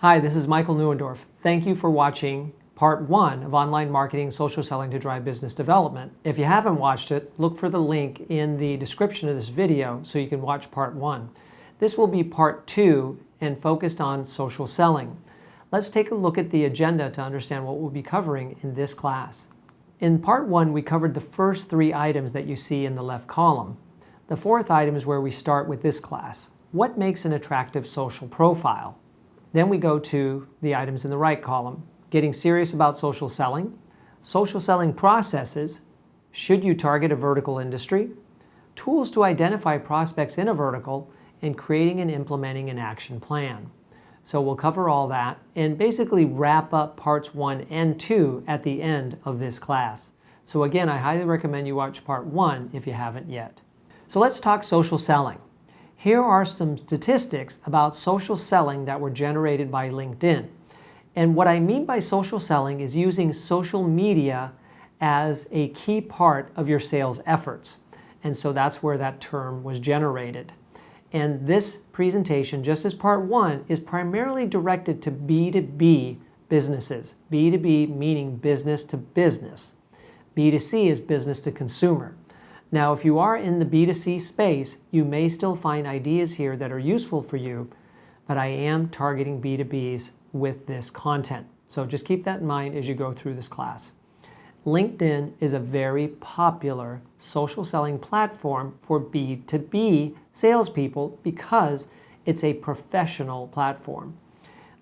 Hi, this is Michael Neuendorff. Thank you for watching part 1 of Online Marketing Social Selling to Drive Business Development. If you haven't watched it, look for the link in the description of this video so you can watch part 1. This will be part 2 and focused on social selling. Let's take a look at the agenda to understand what we'll be covering in this class. In part 1, we covered the first 3 items that you see in the left column. The 4th item is where we start with this class. What makes an attractive social profile? Then we go to the items in the right column. Getting serious about social selling processes, should you target a vertical industry, tools to identify prospects in a vertical, and creating and implementing an action plan. So we'll cover all that and basically wrap up parts 1 and 2 at the end of this class. So again, I highly recommend you watch part 1 if you haven't yet. So let's talk social selling. Here are some statistics about social selling that were generated by LinkedIn. And what I mean by social selling is using social media as a key part of your sales efforts. And so that's where that term was generated. And this presentation, just as part 1, is primarily directed to B2B businesses. B2B meaning business to business. B2C is business to consumer. Now, if you are in the B2C space, you may still find ideas here that are useful for you, but I am targeting B2Bs with this content. So just keep that in mind as you go through this class. LinkedIn is a very popular social selling platform for B2B salespeople because it's a professional platform.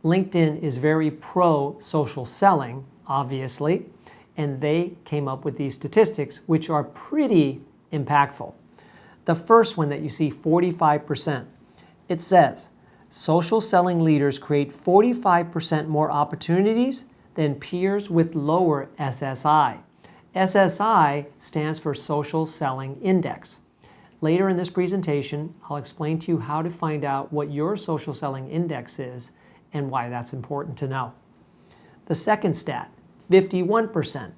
LinkedIn is very pro social selling, obviously, and they came up with these statistics, which are pretty impactful. The first one that you see, 45%, it says, social selling leaders create 45% more opportunities than peers with lower SSI. SSI stands for Social Selling Index. Later in this presentation, I'll explain to you how to find out what your social selling index is and why that's important to know. The second stat, 51%.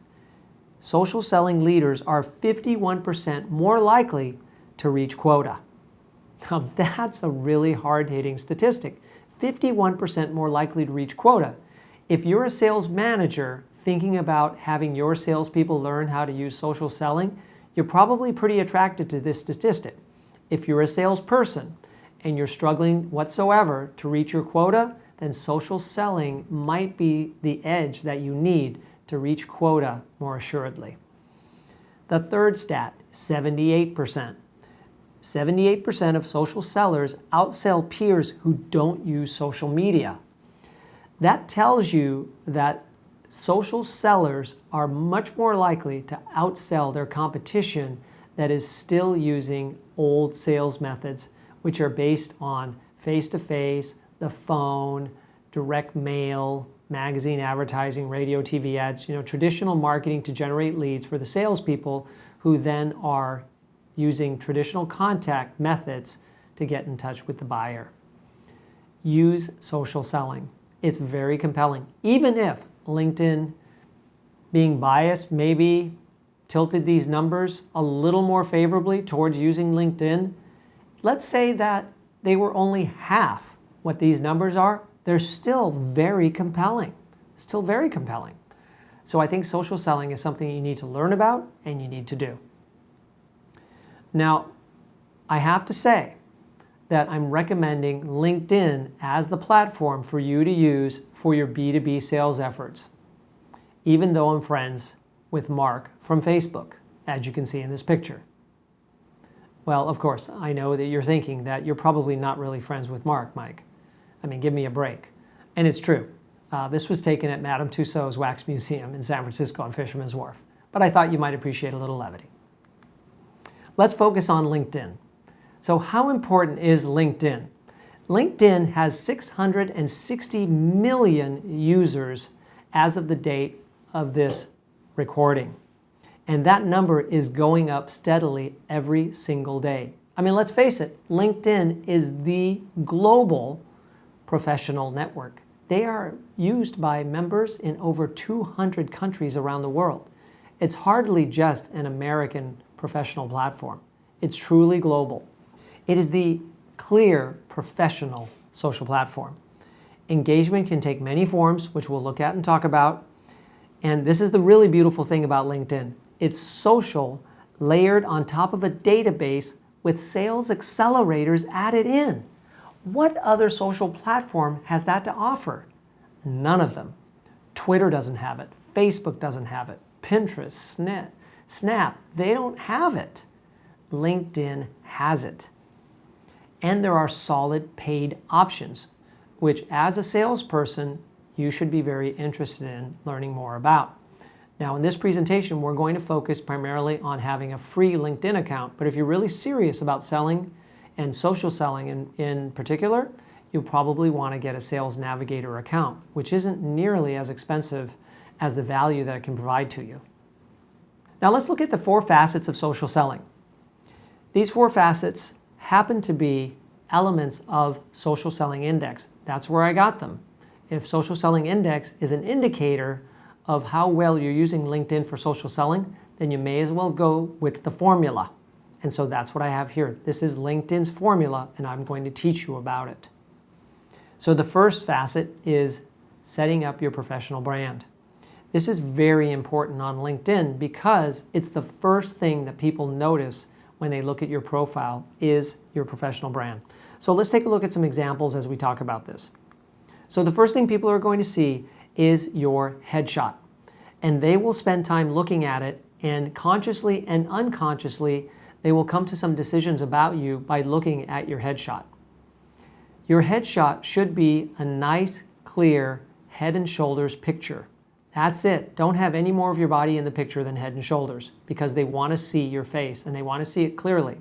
Social selling leaders are 51% more likely to reach quota. Now that's a really hard-hitting statistic. 51% more likely to reach quota. If you're a sales manager thinking about having your salespeople learn how to use social selling, you're probably pretty attracted to this statistic. If you're a salesperson and you're struggling whatsoever to reach your quota, then social selling might be the edge that you need to reach quota more assuredly. The third stat, 78%. 78% of social sellers outsell peers who don't use social media. That tells you that social sellers are much more likely to outsell their competition that is still using old sales methods, which are based on face-to-face, the phone, direct mail, magazine advertising, radio, TV ads, traditional marketing to generate leads for the salespeople who then are using traditional contact methods to get in touch with the buyer. Use social selling. It's very compelling. Even if LinkedIn, being biased, maybe tilted these numbers a little more favorably towards using LinkedIn, let's say that they were only half what these numbers are, they're still very compelling. Still very compelling. So I think social selling is something you need to learn about and you need to do. Now, I have to say that I'm recommending LinkedIn as the platform for you to use for your B2B sales efforts, even though I'm friends with Mark from Facebook, as you can see in this picture. Well, of course, I know that you're thinking that you're probably not really friends with Mark, Mike. I mean, give me a break. And it's true. This was taken at Madame Tussauds Wax Museum in San Francisco on Fisherman's Wharf. But I thought you might appreciate a little levity. Let's focus on LinkedIn. So how important is LinkedIn? LinkedIn has 660 million users as of the date of this recording. And that number is going up steadily every single day. I mean, let's face it, LinkedIn is the global professional network. They are used by members in over 200 countries around the world. It's hardly just an American professional platform. It's truly global. It is the clear professional social platform. Engagement can take many forms, which we'll look at and talk about. And this is the really beautiful thing about LinkedIn. It's social, layered on top of a database with sales accelerators added in. What other social platform has that to offer? None of them. Twitter doesn't have it. Facebook doesn't have it. Pinterest, Snap, they don't have it. LinkedIn has it. And there are solid paid options, which as a salesperson, you should be very interested in learning more about. Now, in this presentation, we're going to focus primarily on having a free LinkedIn account, but if you're really serious about selling and social selling in particular, you'll probably want to get a Sales Navigator account, which isn't nearly as expensive as the value that it can provide to you. Now let's look at the 4 facets of social selling. These 4 facets happen to be elements of Social Selling Index. That's where I got them. If Social Selling Index is an indicator of how well you're using LinkedIn for social selling, then you may as well go with the formula. And so that's what I have here. This is LinkedIn's formula, and I'm going to teach you about it. So the first facet is setting up your professional brand. This is very important on LinkedIn because it's the first thing that people notice when they look at your profile is your professional brand. So let's take a look at some examples as we talk about this. So the first thing people are going to see is your headshot. And they will spend time looking at it, and consciously and unconsciously, they will come to some decisions about you by looking at your headshot. Your headshot should be a nice, clear head and shoulders picture. That's it. Don't have any more of your body in the picture than head and shoulders because they want to see your face and they want to see it clearly.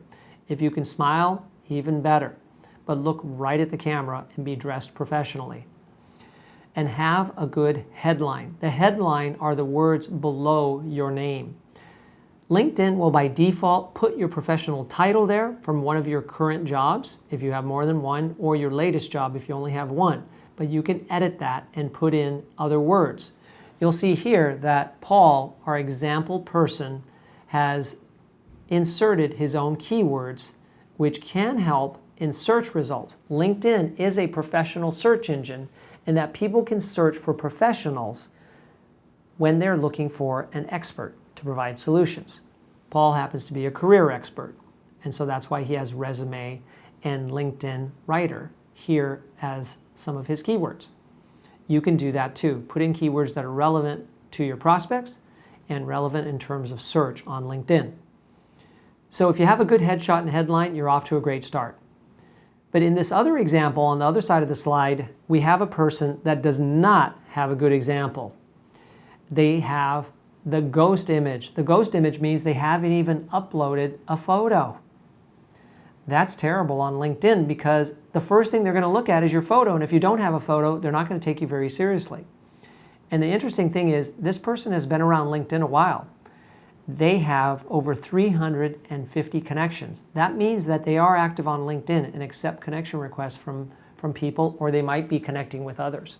If you can smile, even better. But look right at the camera and be dressed professionally. And have a good headline. The headline are the words below your name. LinkedIn will by default put your professional title there from one of your current jobs if you have more than one, or your latest job if you only have one. But you can edit that and put in other words. You'll see here that Paul, our example person, has inserted his own keywords, which can help in search results. LinkedIn is a professional search engine, and that people can search for professionals when they're looking for an expert to provide solutions. Paul happens to be a career expert, and so that's why he has resume and LinkedIn writer here as some of his keywords. You can do that too. Put in keywords that are relevant to your prospects and relevant in terms of search on LinkedIn. So if you have a good headshot and headline, you're off to a great start. But in this other example, on the other side of the slide, we have a person that does not have a good example. They have the ghost image. The ghost image means they haven't even uploaded a photo. That's terrible on LinkedIn because the first thing they're going to look at is your photo, and if you don't have a photo, they're not going to take you very seriously. And the interesting thing is, this person has been around LinkedIn a while. They have over 350 connections. That means that they are active on LinkedIn and accept connection requests from people, or they might be connecting with others.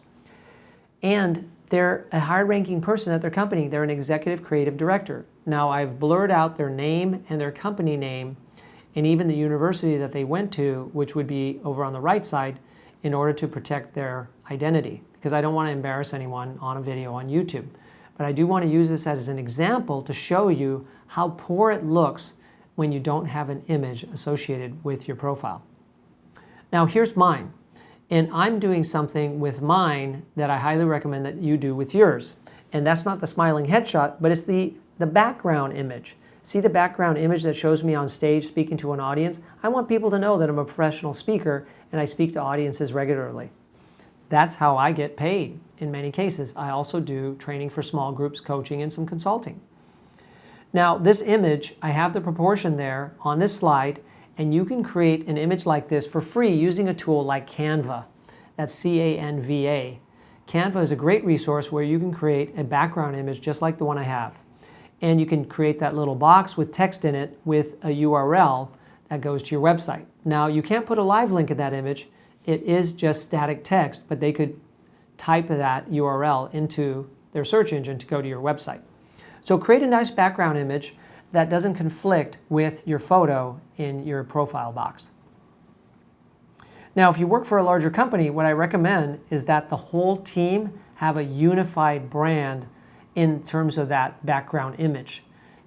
And they're a high-ranking person at their company. They're an executive creative director. Now, I've blurred out their name and their company name and even the university that they went to, which would be over on the right side, in order to protect their identity, because I don't want to embarrass anyone on a video on YouTube. But I do want to use this as an example to show you how poor it looks when you don't have an image associated with your profile. Now here's mine, and I'm doing something with mine that I highly recommend that you do with yours. And that's not the smiling headshot, but it's the background image. See the background image that shows me on stage speaking to an audience? I want people to know that I'm a professional speaker and I speak to audiences regularly. That's how I get paid in many cases. I also do training for small groups, coaching, and some consulting. Now, this image, I have the proportion there on this slide, and you can create an image like this for free using a tool like Canva. That's C-A-N-V-A. Canva is a great resource where you can create a background image just like the one I have. And you can create that little box with text in it with a URL that goes to your website. Now, you can't put a live link in that image. It is just static text, but they could type that URL into their search engine to go to your website. So create a nice background image that doesn't conflict with your photo in your profile box. Now, if you work for a larger company, what I recommend is that the whole team have a unified brand in terms of that background image.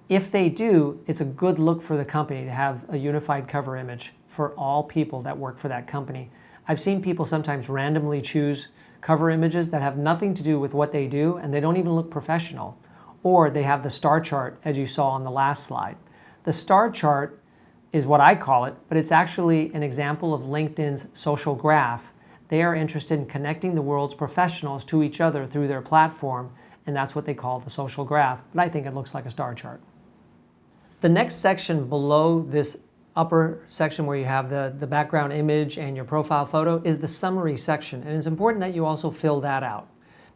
If they do, it's a good look for the company to have a unified cover image for all people that work for that company. I've seen people sometimes randomly choose cover images that have nothing to do with what they do, and they don't even look professional. Or they have the star chart, as you saw on the last slide. The star chart is what I call it, but it's actually an example of LinkedIn's social graph. They are interested in connecting the world's professionals to each other through their platform, and that's what they call the social graph, but I think it looks like a star chart. The next section below this upper section where you have the background image and your profile photo is the summary section, and it's important that you also fill that out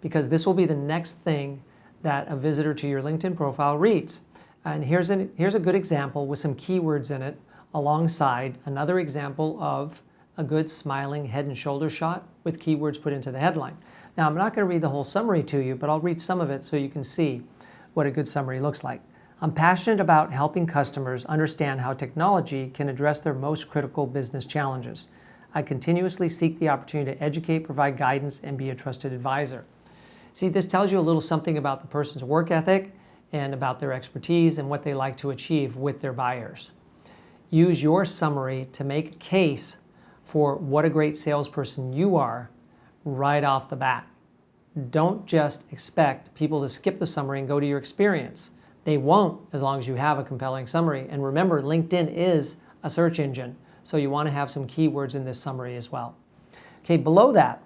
because this will be the next thing that a visitor to your LinkedIn profile reads. And here's a good example with some keywords in it alongside another example of a good smiling head and shoulder shot with keywords put into the headline. Now, I'm not going to read the whole summary to you, but I'll read some of it so you can see what a good summary looks like. I'm passionate about helping customers understand how technology can address their most critical business challenges. I continuously seek the opportunity to educate, provide guidance, and be a trusted advisor. See, this tells you a little something about the person's work ethic and about their expertise and what they like to achieve with their buyers. Use your summary to make a case for what a great salesperson you are right off the bat. Don't just expect people to skip the summary and go to your experience. They won't as long as you have a compelling summary. And remember, LinkedIn is a search engine, so you want to have some keywords in this summary as well. Okay, below that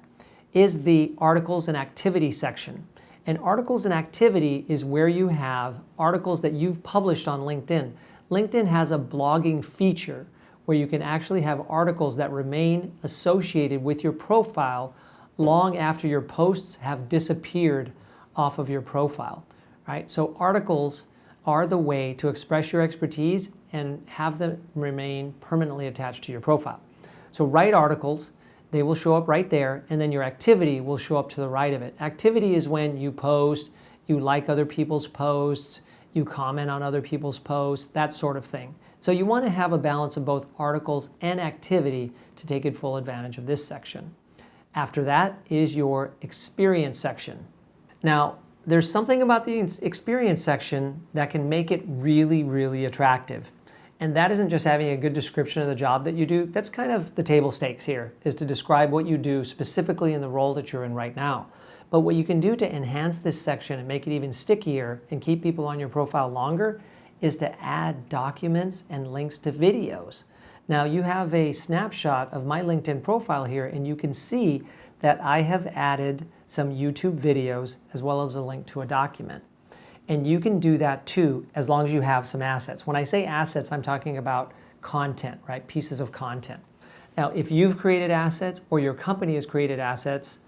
is the articles and activity section. And articles and activity is where you have articles that you've published on LinkedIn. LinkedIn has a blogging feature where you can actually have articles that remain associated with your profile long after your posts have disappeared off of your profile, right? So articles are the way to express your expertise and have them remain permanently attached to your profile. So write articles, they will show up right there, and then your activity will show up to the right of it. Activity is when you post, you like other people's posts, you comment on other people's posts, that sort of thing. So you want to have a balance of both articles and activity to take full advantage of this section. After that is your experience section. Now, there's something about the experience section that can make it really, really attractive. And that isn't just having a good description of the job that you do. That's kind of the table stakes here, is to describe what you do specifically in the role that you're in right now. But what you can do to enhance this section and make it even stickier and keep people on your profile longer is to add documents and links to videos. Now, you have a snapshot of my LinkedIn profile here, and you can see that I have added some YouTube videos as well as a link to a document. And you can do that too, as long as you have some assets. When I say assets, I'm talking about content, right? Pieces of content. Now, if you've created assets or your company has created assets,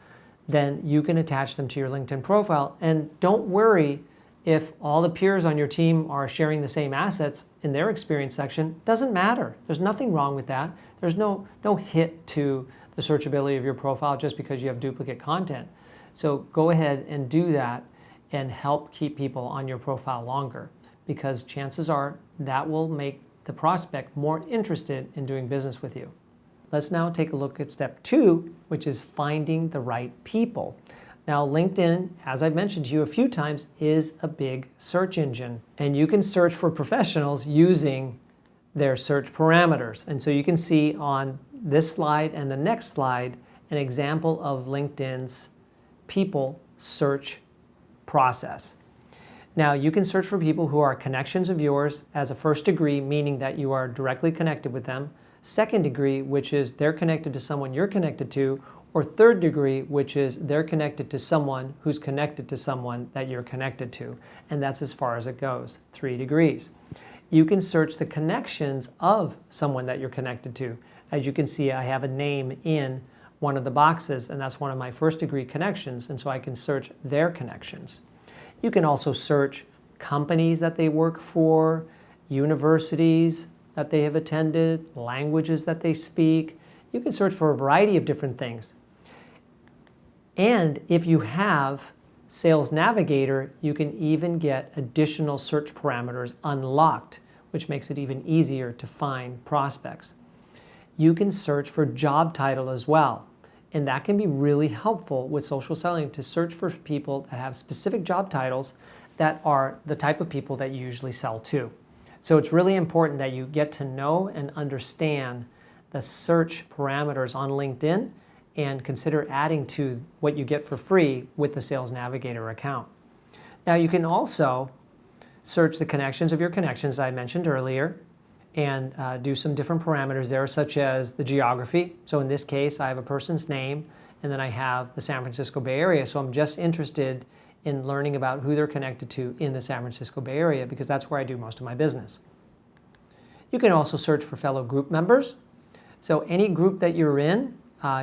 then you can attach them to your LinkedIn profile. And don't worry if all the peers on your team are sharing the same assets in their experience section. Doesn't matter. There's nothing wrong with that. There's no hit to the searchability of your profile just because you have duplicate content. So go ahead and do that and help keep people on your profile longer, because chances are that will make the prospect more interested in doing business with you. Let's now take a look at step 2, which is finding the right people. Now, LinkedIn, as I've mentioned to you a few times, is a big search engine, and you can search for professionals using their search parameters. And so you can see on this slide and the next slide an example of LinkedIn's people search process. Now, you can search for people who are connections of yours as a first degree, meaning that you are directly connected with them. Second degree, which is they're connected to someone you're connected to. Or third degree, which is they're connected to someone who's connected to someone that you're connected to. And that's as far as it goes, 3 degrees. You can search the connections of someone that you're connected to. As you can see, I have a name in one of the boxes, and that's one of my first degree connections, and so I can search their connections. You can also search companies that they work for, universities that they have attended, languages that they speak. You can search for a variety of different things. And if you have Sales Navigator, you can even get additional search parameters unlocked, which makes it even easier to find prospects. you can search for job title as well. And that can be really helpful with social selling, to search for people that have specific job titles that are the type of people that you usually sell to. So it's really important that you get to know and understand the search parameters on LinkedIn and consider adding to what you get for free with the Sales Navigator account. Now you can also search the connections of your connections I mentioned earlier and do some different parameters there, such as the geography. So in this case, I have a person's name, and then I have the San Francisco Bay Area. So I'm just interested in learning about who they're connected to in the San Francisco Bay Area, because that's where I do most of my business. You can also search for fellow group members. So any group that you're in,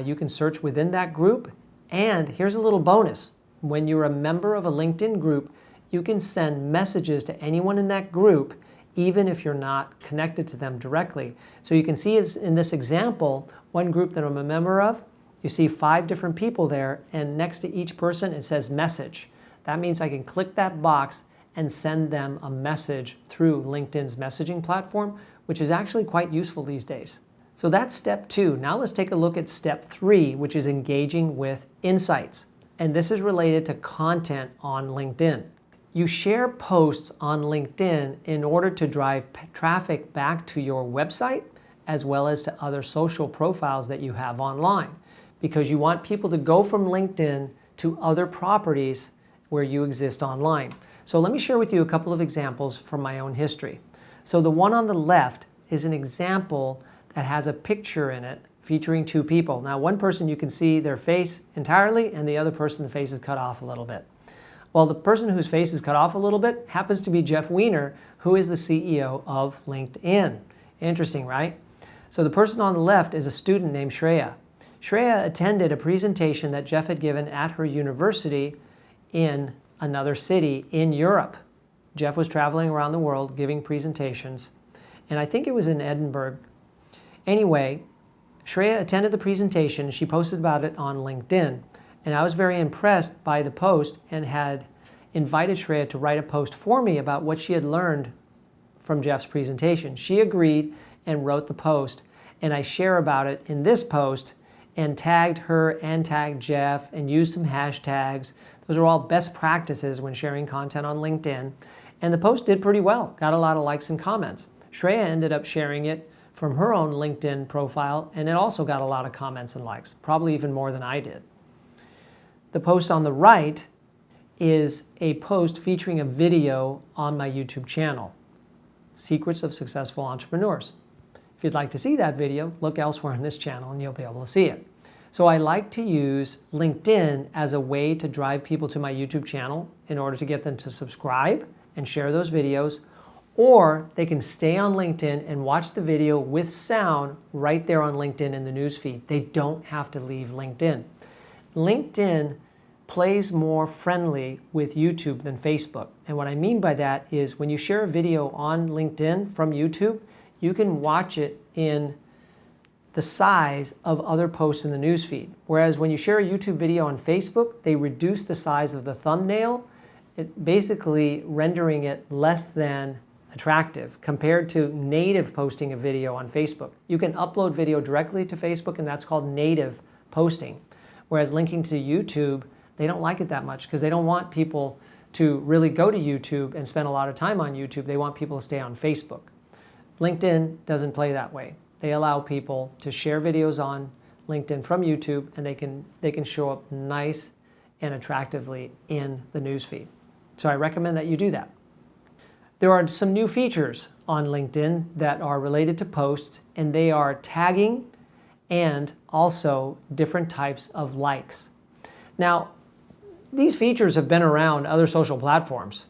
you can search within that group. And here's a little bonus. When you're a member of a LinkedIn group, you can send messages to anyone in that group, even if you're not connected to them directly. So you can see in this example, one group that I'm a member of, you see 5 different people there, and next to each person it says message. That means I can click that box and send them a message through LinkedIn's messaging platform, which is actually quite useful these days. So that's step 2. Now let's take a look at step 3, which is engaging with insights. And this is related to content on LinkedIn. You share posts on LinkedIn in order to drive traffic back to your website, as well as to other social profiles that you have online, because you want people to go from LinkedIn to other properties where you exist online. So let me share with you a couple of examples from my own history. So the one on the left is an example that has a picture in it featuring 2 people. Now, one person you can see their face entirely, and the other person the face is cut off a little bit. Well, the person whose face is cut off a little bit happens to be Jeff Weiner, who is the CEO of LinkedIn. Interesting, right? So the person on the left is a student named Shreya. Shreya attended a presentation that Jeff had given at her university in another city in Europe. Jeff was traveling around the world giving presentations, and I think it was in Edinburgh. Anyway, Shreya attended the presentation. She posted about it on LinkedIn, and I was very impressed by the post and had invited Shreya to write a post for me about what she had learned from Jeff's presentation. She agreed and wrote the post, and I share about it in this post and tagged her and tagged Jeff and used some hashtags. Those are all best practices when sharing content on LinkedIn. And the post did pretty well, got a lot of likes and comments. Shreya ended up sharing it from her own LinkedIn profile, and it also got a lot of comments and likes, probably even more than I did. The post on the right is a post featuring a video on my YouTube channel, Secrets of Successful Entrepreneurs. If you'd like to see that video, look elsewhere in this channel and you'll be able to see it. So I like to use LinkedIn as a way to drive people to my YouTube channel in order to get them to subscribe and share those videos, or they can stay on LinkedIn and watch the video with sound right there on LinkedIn in the newsfeed. They don't have to leave LinkedIn. LinkedIn plays more friendly with YouTube than Facebook. And what I mean by that is when you share a video on LinkedIn from YouTube, you can watch it in the size of other posts in the newsfeed. Whereas when you share a YouTube video on Facebook, they reduce the size of the thumbnail, basically rendering it less than attractive compared to native posting a video on Facebook. You can upload video directly to Facebook, and that's called native posting. Whereas linking to YouTube, they don't like it that much because they don't want people to really go to YouTube and spend a lot of time on YouTube. They want people to stay on Facebook. LinkedIn doesn't play that way. They allow people to share videos on LinkedIn from YouTube, and they can show up nice and attractively in the newsfeed. So I recommend that you do that. There are some new features on LinkedIn that are related to posts, and they are tagging and also different types of likes. Now, these features have been around other social platforms,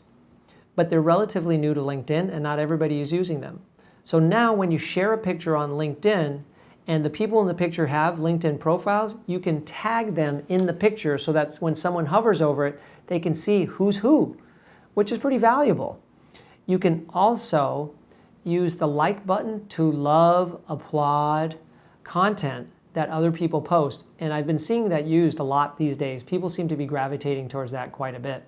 but they're relatively new to LinkedIn, and not everybody is using them. So now when you share a picture on LinkedIn and the people in the picture have LinkedIn profiles, you can tag them in the picture so that when someone hovers over it, they can see who's who, which is pretty valuable. You can also use the like button to love, applaud content that other people post. And I've been seeing that used a lot these days. People seem to be gravitating towards that quite a bit.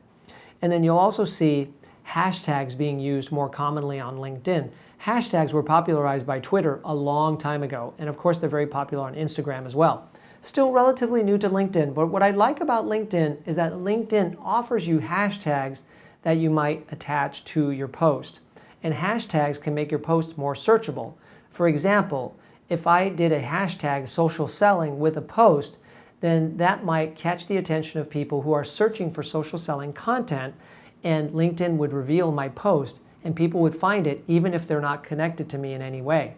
And then you'll also see hashtags being used more commonly on LinkedIn. Hashtags were popularized by Twitter a long time ago, and of course they're very popular on Instagram as well. Still relatively new to LinkedIn, but what I like about LinkedIn is that LinkedIn offers you hashtags that you might attach to your post. And hashtags can make your post more searchable. For example, if I did a hashtag social selling with a post, then that might catch the attention of people who are searching for social selling content, and LinkedIn would reveal my post and people would find it even if they're not connected to me in any way.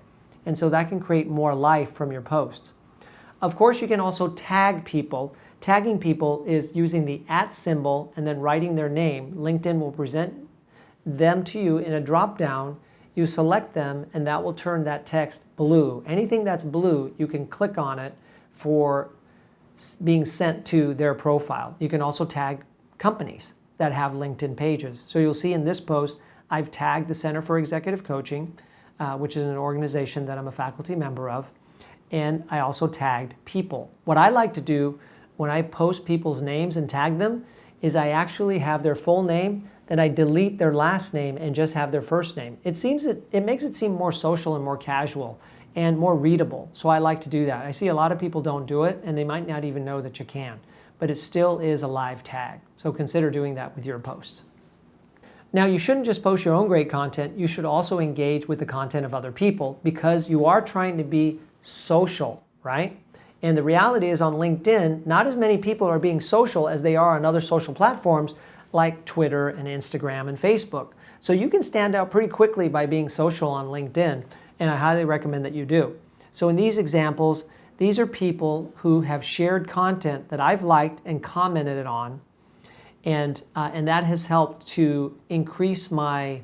And so that can create more life from your posts. Of course, you can also tag people. Tagging people is using the @ symbol and then writing their name. LinkedIn will present them to you in a drop-down. You select them and that will turn that text blue. Anything that's blue, you can click on it for being sent to their profile. You can also tag companies that have LinkedIn pages. So you'll see in this post, I've tagged the Center for Executive Coaching, which is an organization that I'm a faculty member of, and I also tagged people. What I like to do when I post people's names and tag them is I actually have their full name, then I delete their last name and just have their first name. It makes it seem more social and more casual and more readable, so I like to do that. I see a lot of people don't do it, and they might not even know that you can, but it still is a live tag, so consider doing that with your posts. Now, you shouldn't just post your own great content, you should also engage with the content of other people because you are trying to be social, right? And the reality is on LinkedIn, not as many people are being social as they are on other social platforms like Twitter and Instagram and Facebook. So you can stand out pretty quickly by being social on LinkedIn, and I highly recommend that you do. So in these examples, these are people who have shared content that I've liked and commented on, and that has helped to increase my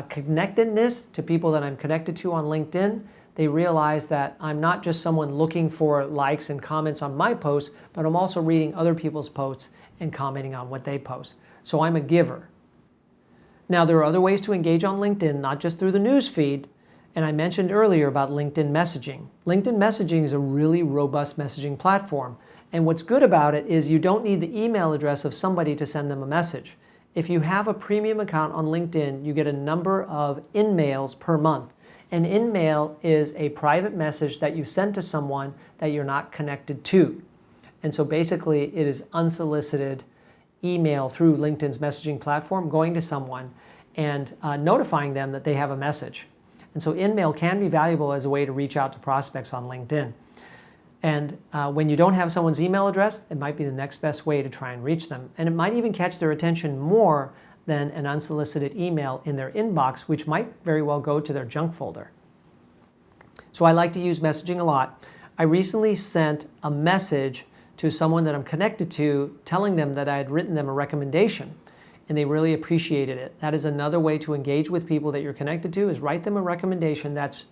connectedness to people that I'm connected to on LinkedIn. They realize that I'm not just someone looking for likes and comments on my posts, but I'm also reading other people's posts and commenting on what they post. So I'm a giver. Now, there are other ways to engage on LinkedIn, not just through the news feed. And I mentioned earlier about LinkedIn messaging. LinkedIn messaging is a really robust messaging platform. And what's good about it is you don't need the email address of somebody to send them a message. If you have a premium account on LinkedIn, you get a number of in-mails per month. An in-mail is a private message that you send to someone that you're not connected to. And so basically it is unsolicited email through LinkedIn's messaging platform going to someone and notifying them that they have a message. And so in-mail can be valuable as a way to reach out to prospects on LinkedIn. And when you don't have someone's email address, it might be the next best way to try and reach them. And it might even catch their attention more than an unsolicited email in their inbox, which might very well go to their junk folder. So I like to use messaging a lot. I recently sent a message to someone that I'm connected to, telling them that I had written them a recommendation, and they really appreciated it. That is another way to engage with people that you're connected to, is write them a recommendation that's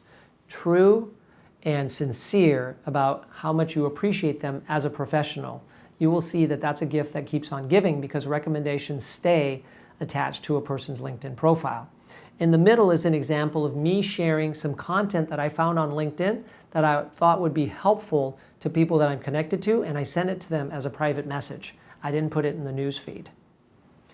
true and sincere about how much you appreciate them as a professional. You will see that that's a gift that keeps on giving because recommendations stay attached to a person's LinkedIn profile. In the middle is an example of me sharing some content that I found on LinkedIn that I thought would be helpful to people that I'm connected to, and I sent it to them as a private message. I didn't put it in the news feed.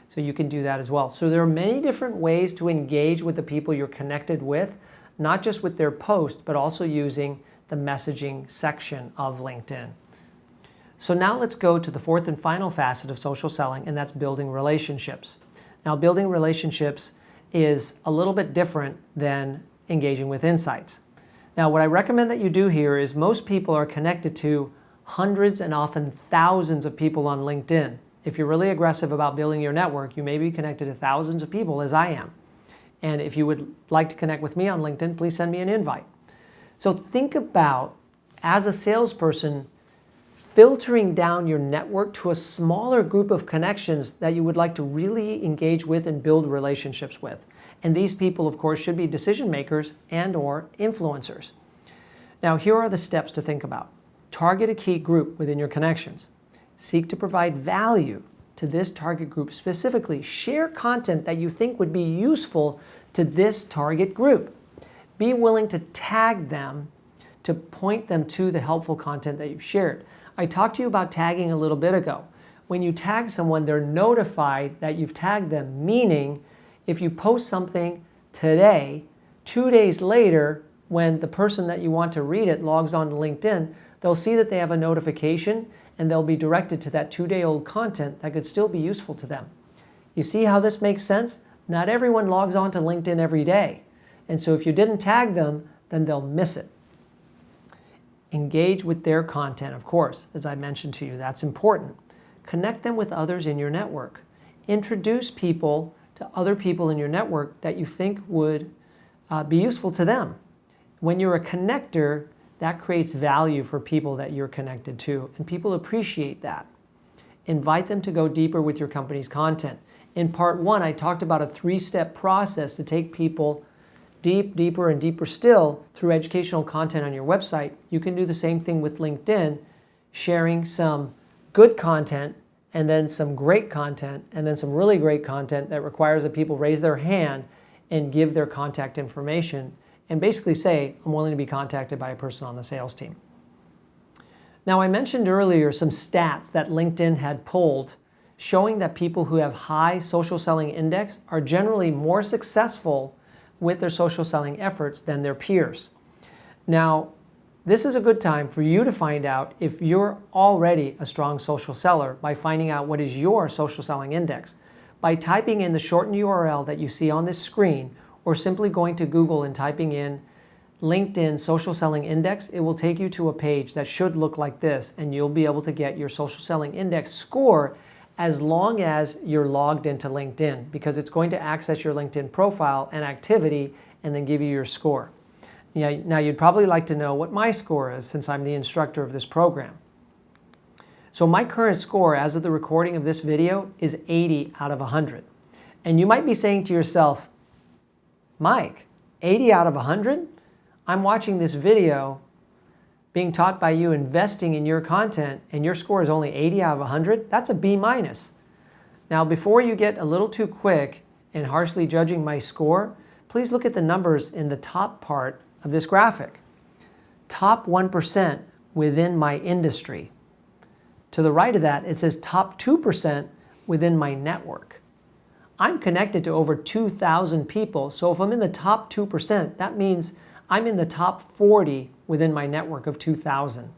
So you can do that as well. So there are many different ways to engage with the people you're connected with, not just with their post, but also using the messaging section of LinkedIn. So now let's go to the fourth and final facet of social selling, and that's building relationships. Now, building relationships is a little bit different than engaging with insights. Now, what I recommend that you do here is most people are connected to hundreds and often thousands of people on LinkedIn. If you're really aggressive about building your network, you may be connected to thousands of people, as I am. And if you would like to connect with me on LinkedIn, please send me an invite. So think about, as a salesperson, filtering down your network to a smaller group of connections that you would like to really engage with and build relationships with. And these people, of course, should be decision makers and/or influencers. Now, here are the steps to think about. Target a key group within your connections. Seek to provide value to this target group. Specifically, share content that you think would be useful to this target group. Be willing to tag them to point them to the helpful content that you've shared. I talked to you about tagging a little bit ago. When you tag someone, they're notified that you've tagged them, meaning if you post something today, 2 days later, when the person that you want to read it logs on to LinkedIn, they'll see that they have a notification and they'll be directed to that 2-day-old content that could still be useful to them. You see how this makes sense? Not everyone logs on to LinkedIn every day. And so if you didn't tag them, then they'll miss it. Engage with their content, of course, as I mentioned to you. That's important. Connect them with others in your network. Introduce people to other people in your network that you think would be useful to them. When you're a connector, that creates value for people that you're connected to, and people appreciate that. Invite them to go deeper with your company's content. In part 1, I talked about a 3-step process to take people deeper and deeper still through educational content on your website. You can do the same thing with LinkedIn, sharing some good content and then some great content and then some really great content that requires that people raise their hand and give their contact information and basically say, I'm willing to be contacted by a person on the sales team. Now, I mentioned earlier some stats that LinkedIn had pulled showing that people who have high social selling index are generally more successful with their social selling efforts than their peers. Now, this is a good time for you to find out if you're already a strong social seller by finding out what is your social selling index. By typing in the shortened URL that you see on this screen, or simply going to Google and typing in LinkedIn Social Selling Index, it will take you to a page that should look like this, and you'll be able to get your Social Selling Index score as long as you're logged into LinkedIn, because it's going to access your LinkedIn profile and activity and then give you your score. Now, you'd probably like to know what my score is since I'm the instructor of this program. So my current score as of the recording of this video is 80 out of 100. And you might be saying to yourself, Mike, 80 out of 100? I'm watching this video being taught by you investing in your content and your score is only 80 out of 100? That's a B-. Now, before you get a little too quick in harshly judging my score, please look at the numbers in the top part of this graphic. Top 1% within my industry. To the right of that, it says top 2% within my network. I'm connected to over 2,000 people, so if I'm in the top 2%, that means I'm in the top 40 within my network of 2,000.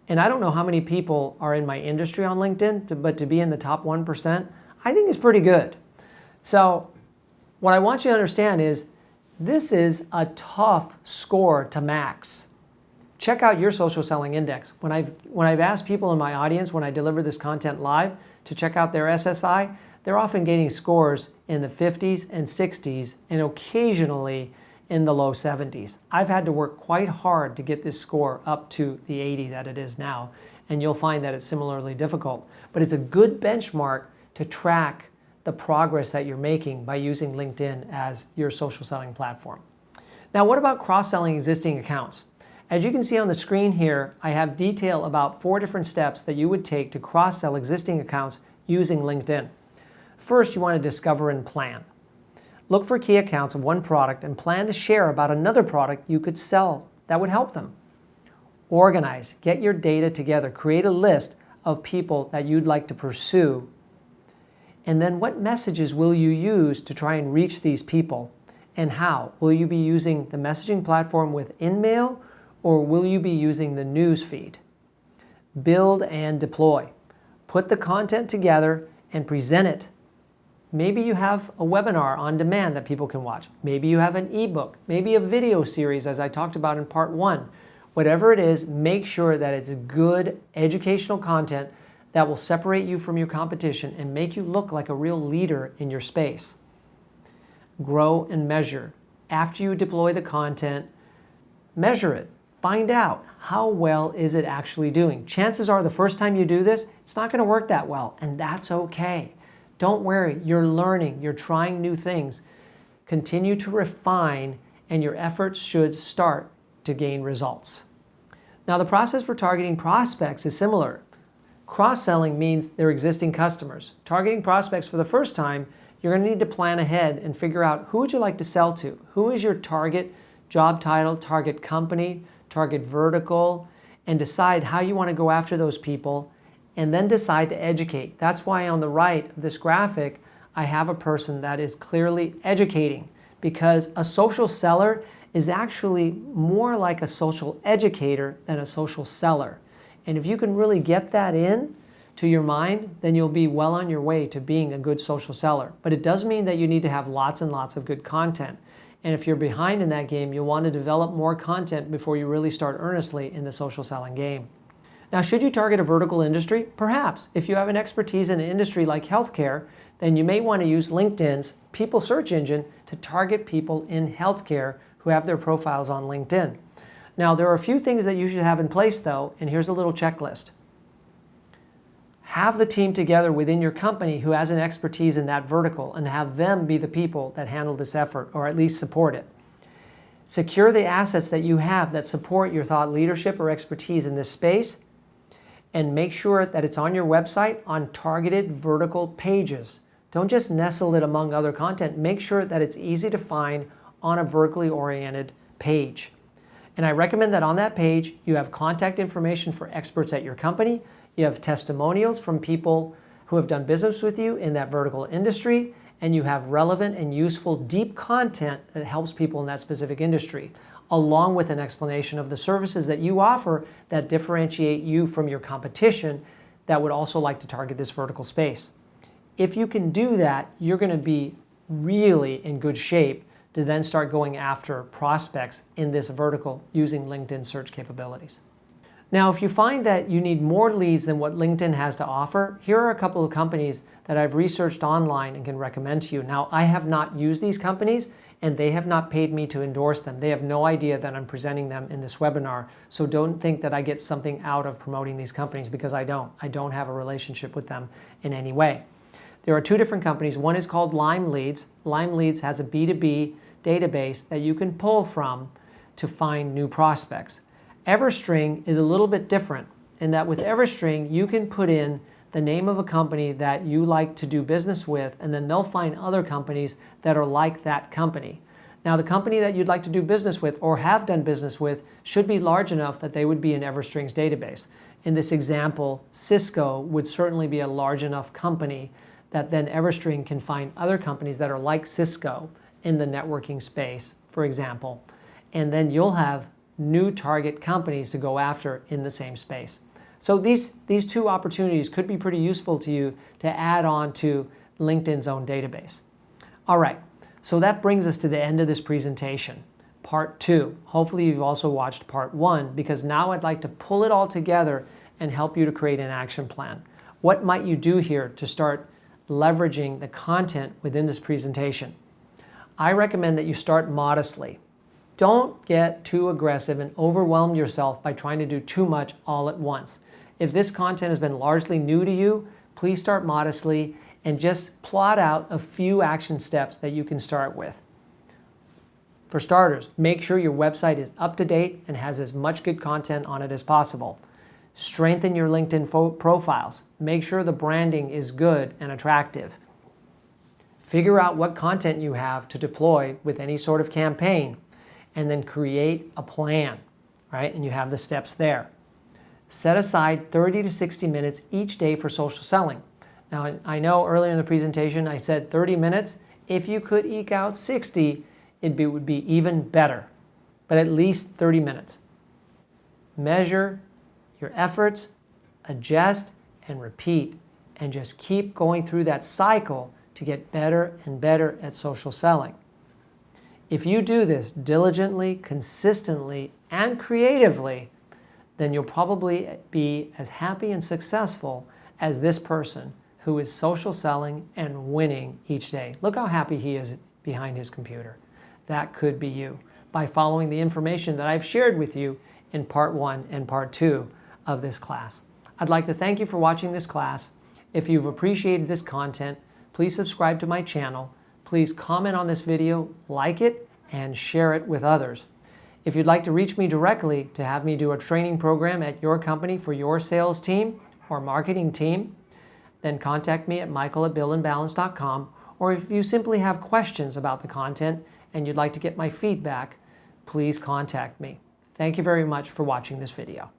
And I don't know how many people are in my industry on LinkedIn, but to be in the top 1%, I think is pretty good. So what I want you to understand is this is a tough score to max. Check out your social selling index. When I've asked people in my audience, when I deliver this content live, to check out their SSI, they're often getting scores in the 50s and 60s and occasionally in the low 70s. I've had to work quite hard to get this score up to the 80 that it is now, and you'll find that it's similarly difficult. But it's a good benchmark to track the progress that you're making by using LinkedIn as your social selling platform. Now, what about cross-selling existing accounts? As you can see on the screen here, I have detail about 4 different steps that you would take to cross-sell existing accounts using LinkedIn. First, you want to discover and plan. Look for key accounts of one product and plan to share about another product you could sell that would help them. Organize, get your data together, create a list of people that you'd like to pursue. And then what messages will you use to try and reach these people? And how? Will you be using the messaging platform with InMail, or will you be using the news feed? Build and deploy. Put the content together and present it. Maybe you have a webinar on demand that people can watch. Maybe you have an ebook, maybe a video series as I talked about in part 1. Whatever it is, make sure that it's good educational content that will separate you from your competition and make you look like a real leader in your space. Grow and measure. After you deploy the content, measure it. Find out how well is it actually doing. Chances are the first time you do this, it's not going to work that well, and that's okay. Don't worry, you're learning, you're trying new things. Continue to refine, and your efforts should start to gain results. Now, the process for targeting prospects is similar. Cross-selling means they're existing customers. Targeting prospects for the first time, you're going to need to plan ahead and figure out who would you like to sell to? Who is your target job title, target company, target vertical, and decide how you want to go after those people, and then decide to educate. That's why on the right of this graphic, I have a person that is clearly educating, because a social seller is actually more like a social educator than a social seller. And if you can really get that in to your mind, then you'll be well on your way to being a good social seller. But it does mean that you need to have lots and lots of good content. And if you're behind in that game, you'll want to develop more content before you really start earnestly in the social selling game. Now, should you target a vertical industry? Perhaps. If you have an expertise in an industry like healthcare, then you may want to use LinkedIn's people search engine to target people in healthcare who have their profiles on LinkedIn. Now, there are a few things that you should have in place though, and here's a little checklist. Have the team together within your company who has an expertise in that vertical and have them be the people that handle this effort, or at least support it. Secure the assets that you have that support your thought leadership or expertise in this space, and make sure that it's on your website on targeted vertical pages. Don't just nestle it among other content. Make sure that it's easy to find on a vertically oriented page. And I recommend that on that page, you have contact information for experts at your company. You have testimonials from people who have done business with you in that vertical industry, and you have relevant and useful deep content that helps people in that specific industry, along with an explanation of the services that you offer that differentiate you from your competition that would also like to target this vertical space. If you can do that, you're going to be really in good shape to then start going after prospects in this vertical using LinkedIn search capabilities. Now, if you find that you need more leads than what LinkedIn has to offer, here are a couple of companies that I've researched online and can recommend to you. Now, I have not used these companies and they have not paid me to endorse them. They have no idea that I'm presenting them in this webinar. So don't think that I get something out of promoting these companies, because I don't. I don't have a relationship with them in any way. There are two different companies. One is called Lime Leads. Lime Leads has a B2B database that you can pull from to find new prospects. NeverStrings is a little bit different in that with NeverStrings, you can put in the name of a company that you like to do business with, and then they'll find other companies that are like that company. Now, the company that you'd like to do business with or have done business with should be large enough that they would be in NeverStrings database. In this example, Cisco would certainly be a large enough company that then NeverStrings can find other companies that are like Cisco in the networking space, for example, and then you'll have new target companies to go after in the same space. So these two opportunities could be pretty useful to you to add on to LinkedIn's own database. All right, so that brings us to the end of this presentation, part 2. Hopefully you've also watched part 1, because now I'd like to pull it all together and help you to create an action plan. What might you do here to start leveraging the content within this presentation? I recommend that you start modestly. Don't get too aggressive and overwhelm yourself by trying to do too much all at once. If this content has been largely new to you, please start modestly and just plot out a few action steps that you can start with. For starters, make sure your website is up to date and has as much good content on it as possible. Strengthen your LinkedIn profiles. Make sure the branding is good and attractive. Figure out what content you have to deploy with any sort of campaign, and then create a plan, right? And you have the steps there. Set aside 30 to 60 minutes each day for social selling. Now, I know earlier in the presentation I said 30 minutes. If you could eke out 60, it would be even better, but at least 30 minutes. Measure your efforts, adjust, and repeat, and just keep going through that cycle to get better and better at social selling. If you do this diligently, consistently, and creatively, then you'll probably be as happy and successful as this person who is social selling and winning each day. Look how happy he is behind his computer. That could be you by following the information that I've shared with you in part 1 and part 2 of this class. I'd like to thank you for watching this class. If you've appreciated this content, please subscribe to my channel. Please comment on this video, like it, and share it with others. If you'd like to reach me directly to have me do a training program at your company for your sales team or marketing team, then contact me at michael@billandbalance.com, or if you simply have questions about the content and you'd like to get my feedback, please contact me. Thank you very much for watching this video.